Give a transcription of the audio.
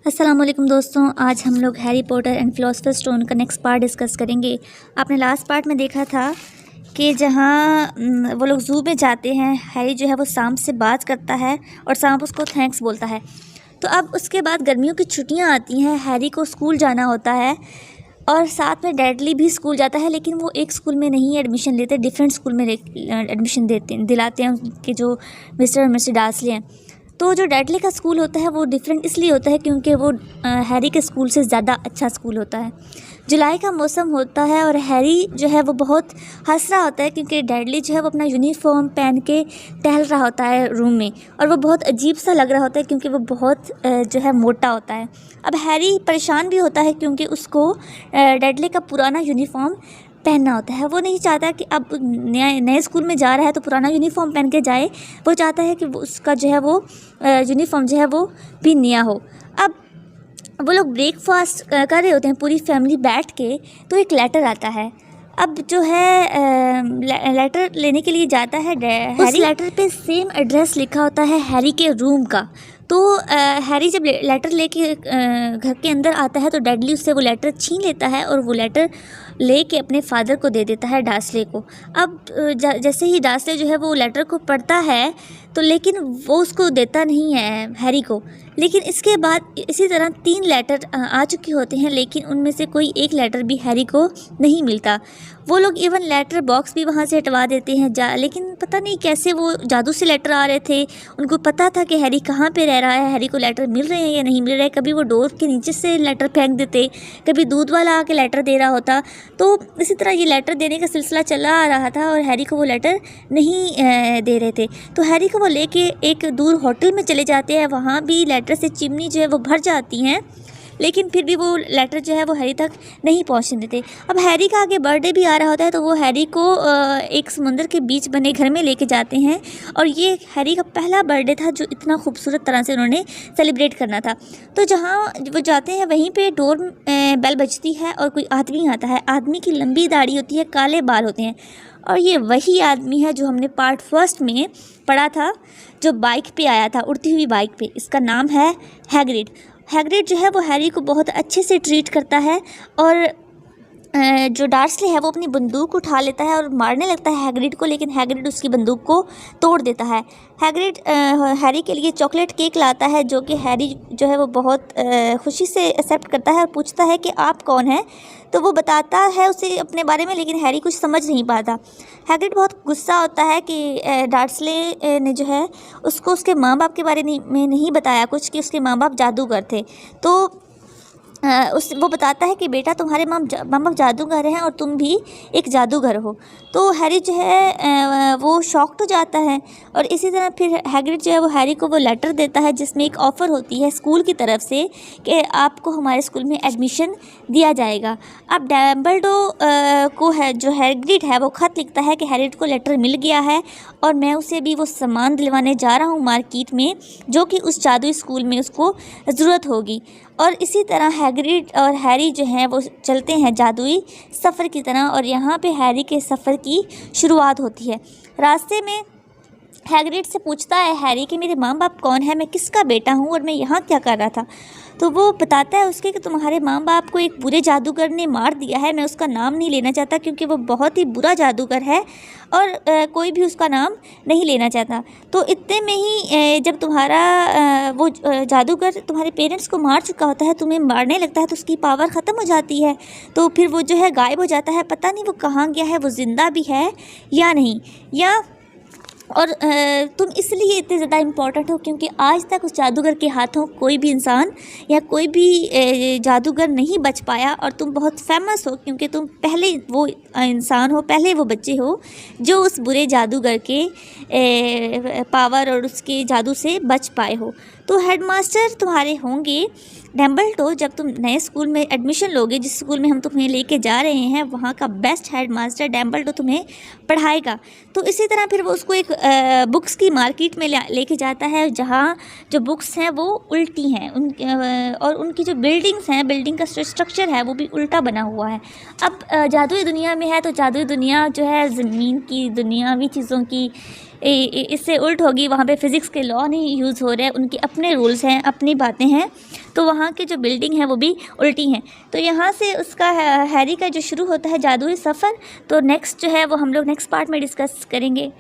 अस्सलाम वालेकुम दोस्तों, आज हम लोग Harry Potter and philosopher stone का नेक्स्ट पार्ट डिस्कस करेंगे। आपने लास्ट पार्ट में देखा था कि जहाँ वो लोग ज़ू में जाते हैं, हैरी जो है वो सांप से बात करता है और सांप उसको थैंक्स बोलता है। तो अब उसके बाद गर्मियों की छुट्टियाँ आती हैं, हैरी को स्कूल जाना होता है और साथ में डेडली भी स्कूल जाता है, लेकिन वो एक स्कूल में नहीं एडमिशन लेते, डिफरेंट स्कूल में एडमिशन दिलाते हैं उनके जो मिस्टर और मिसेस डार्सले हैं। तो जो डेडली का स्कूल होता है वो डिफरेंट इसलिए होता है क्योंकि वो हैरी के स्कूल से ज़्यादा अच्छा स्कूल होता है। जुलाई का मौसम होता है और हैरी जो है वो बहुत हंस रहा होता है क्योंकि डेडली जो है वो अपना यूनिफॉर्म पहन के टहल रहा होता है रूम में, और वो बहुत अजीब सा लग रहा होता है क्योंकि वो बहुत जो है मोटा होता है। अब हैरी परेशान भी होता है क्योंकि उसको डेडली का पुराना यूनिफॉर्म पहनना होता है। वो नहीं चाहता कि अब नए स्कूल में जा रहा है तो पुराना यूनिफॉर्म पहन के जाए, वो चाहता है कि उसका जो है वो यूनिफॉर्म जो है वो भी नया हो। अब वो लोग ब्रेकफास्ट कर रहे होते हैं पूरी फैमिली बैठ के, तो एक लेटर आता है। अब जो है लेटर लेने के लिए जाता है हैरी। उस लेटर पे सेम एड्रेस लिखा होता है हैरी के रूम का। तो हैरी जब लेटर लेके घर के अंदर आता है तो डेडली उससे वो लेटर छीन लेता है और वो लेटर लेके अपने फादर को दे देता है, डार्सले को। अब जैसे ही डार्सले जो है वो लेटर को पढ़ता है तो लेकिन वो उसको देता नहीं है हैरी को। लेकिन इसके बाद इसी तरह 3 लेटर आ चुके होते हैं, लेकिन उनमें से कोई एक लेटर भी हैरी को नहीं मिलता। वो लोग इवन लेटर बॉक्स भी वहाँ से हटवा देते हैं लेकिन पता नहीं कैसे वो जादू से लेटर आ रहे थे। उनको पता था कि हैरी कहाँ पे रह रहा है, हैरी को लेटर मिल रहे हैं या नहीं मिल रहे हैं। कभी वो डोर के नीचे से लेटर फेंक देते, कभी दूध वाला आके लेटर दे रहा होता। तो इसी तरह ये लेटर देने का सिलसिला चला आ रहा था और हैरी को वो लेटर नहीं दे रहे थे। तो हैरी को वो लेके एक दूर होटल में चले जाते हैं। वहाँ भी लेटर से चिमनी जो है वो भर जाती हैं, लेकिन फिर भी वो लेटर जो है वो हैरी तक नहीं पहुंचने देते। अब हैरी का आगे बर्थडे भी आ रहा होता है तो वो हैरी को एक समुंदर के बीच बने घर में लेके जाते हैं, और ये हैरी का पहला बर्थडे था जो इतना खूबसूरत तरह से उन्होंने सेलिब्रेट करना था। तो जहाँ वो जाते हैं वहीं पे डोर बेल बजती है और कोई आदमी आता है। आदमी की लंबी दाढ़ी होती है, काले बाल होते हैं, और ये वही आदमी है जो हमने पार्ट फर्स्ट में पढ़ा था, जो बाइक पे आया था, उड़ती हुई बाइक पे। इसका नाम है हैग्रिड। हैग्रिड जो है वो हैरी को बहुत अच्छे से ट्रीट करता है, और जो डार्सले है वो अपनी बंदूक उठा लेता है और मारने लगता है हैग्रिड को, लेकिन हैग्रिड उसकी बंदूक को तोड़ देता है। हैग्रिड हैरी के लिए चॉकलेट केक लाता है, जो कि हैरी जो है वो बहुत खुशी से एक्सेप्ट करता है और पूछता है कि आप कौन हैं। तो वो बताता है उसे अपने बारे में, लेकिन हैरी कुछ समझ नहीं पाता। हैग्रिड बहुत गुस्सा होता है कि डार्सले ने जो है उसको उसके माँ बाप के बारे में नहीं बताया कुछ, कि उसके माँ बाप जादूगर थे। तो वो बताता है कि बेटा तुम्हारे माँ बाप जादूगर हैं और तुम भी एक जादूगर हो। तो हैरी जो है वो शॉक्ड हो जाता है, और इसी तरह फिर हैग्रिड जो है वो हैरी को वो लेटर देता है जिसमें एक ऑफ़र होती है स्कूल की तरफ से कि आपको हमारे स्कूल में एडमिशन दिया जाएगा। अब डम्बलडोर को है जो हैग्रिड है वो ख़त लिखता है कि हैरी को लेटर मिल गया है और मैं उसे भी वो सामान दिलवाने जा रहा हूँ मार्केट में, जो कि उस जादुई स्कूल में उसको ज़रूरत होगी। और इसी तरह हैग्रिड और हैरी जो हैं वो चलते हैं जादुई सफ़र की तरह, और यहाँ पे हैरी के सफ़र की शुरुआत होती है। रास्ते में हैग्रिड से पूछता है हैरी कि मेरे माँ बाप कौन है, मैं किसका बेटा हूँ और मैं यहाँ क्या कर रहा था। तो वो बताता है उसके कि तुम्हारे माँ बाप को एक बुरे जादूगर ने मार दिया है। मैं उसका नाम नहीं लेना चाहता क्योंकि वो बहुत ही बुरा जादूगर है और कोई भी उसका नाम नहीं लेना चाहता। तो इतने में ही जब तुम्हारा वो जादूगर तुम्हारे पेरेंट्स को मार चुका होता है, तुम्हें मारने लगता है, तो उसकी पावर ख़त्म हो जाती है। तो फिर वो जो है गायब हो जाता है, पता नहीं वो कहाँ गया है, वो ज़िंदा भी है या नहीं, या और तुम इसलिए इतने ज़्यादा इम्पोर्टेंट हो क्योंकि आज तक उस जादूगर के हाथों कोई भी इंसान या कोई भी जादूगर नहीं बच पाया, और तुम बहुत फेमस हो क्योंकि तुम पहले वो इंसान हो, पहले वो बच्चे हो जो उस बुरे जादूगर के पावर और उसके जादू से बच पाए हो। तो हेडमास्टर तुम्हारे होंगे डम्बलडोर। जब तुम नए स्कूल में एडमिशन लोगे, जिस स्कूल में हम तुम्हें लेके जा रहे हैं, वहाँ का बेस्ट हेडमास्टर डम्बलडोर तुम्हें पढ़ाएगा। तो इसी तरह फिर वो उसको एक बुक्स की मार्केट में लेके जाता है, जहाँ जो बुक्स हैं वो उल्टी हैं, और उनकी जो बिल्डिंग्स हैं, बिल्डिंग का स्ट्रक्चर है वो भी उल्टा बना हुआ है। अब जादुई दुनिया में है तो जादुई दुनिया जो है ज़मीन की दुनियावी चीज़ों की इससे उल्ट होगी। वहाँ पे फ़िज़िक्स के लॉ नहीं यूज़ हो रहे हैं, उनके अपने रूल्स हैं, अपनी बातें हैं। तो वहाँ की जो बिल्डिंग है वो भी उल्टी हैं। तो यहाँ से उसका हैरी का जो शुरू होता है जादुई सफ़र, तो नेक्स्ट जो है वो हम लोग नेक्स्ट पार्ट में डिस्कस करेंगे।